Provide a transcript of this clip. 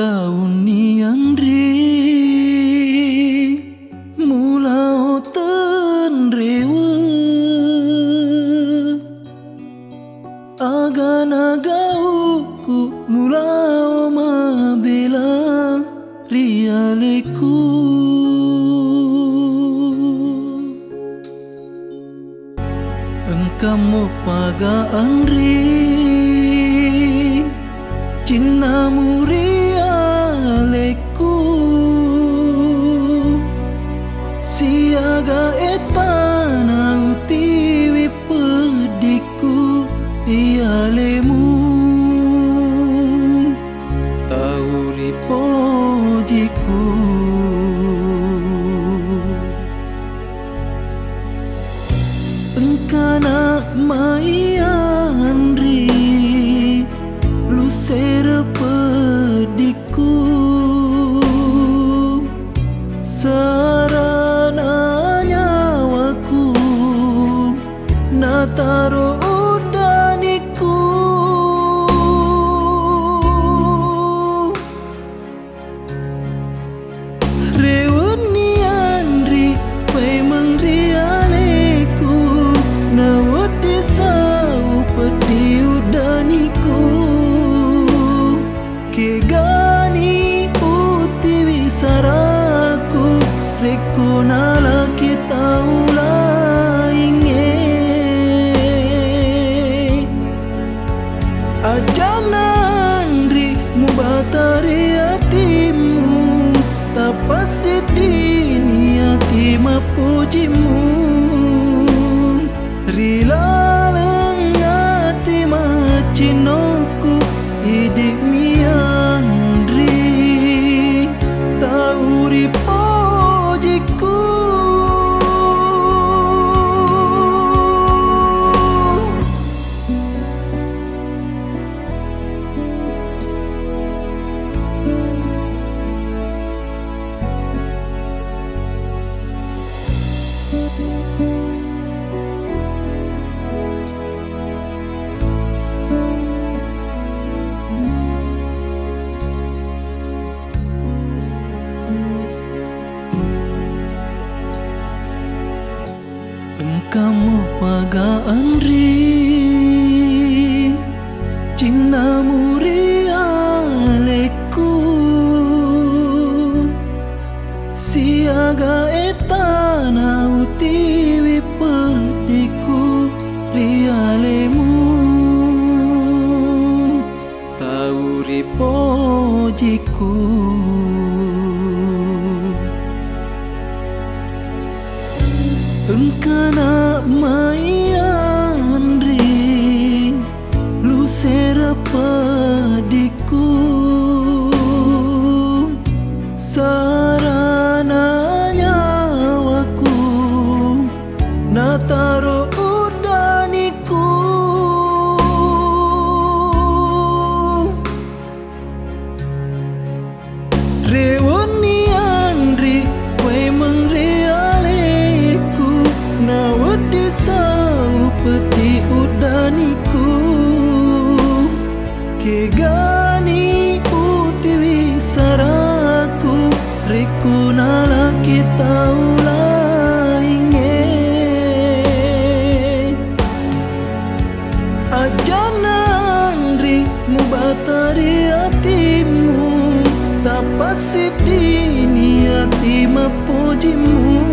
tahun ni Andri mula otan rewa agan-agauku mula mabela rialeku engkau paga Andri cinnamu rialeku siaga etana utiwi pediku rialemu tauri pojiku engkana maya Andri lu serpediku sarana nyawaku nataro udaniku reuni Andri memang rialeku nawati sau peti udaniku kegani utiwi saraku reku nala kita ulainge ajana Andri mubatari hatimu tapasi dini hati mapujimu rilaleng hati macinoku hidik mi Andri tauri pojiku engkau paga Andri cinnamu rialeku siaga etana utiwi pediku rialemu tauri pojiku engkana maya Andri lu serpediku sarana nyawaku nataro udaniku reuni Andri memang rialeku nawati sau peti udaniku kegani utiwi saraku reku nala kita ulainge ajana Andri mubatari hatimu tapasi dini hati mapujimu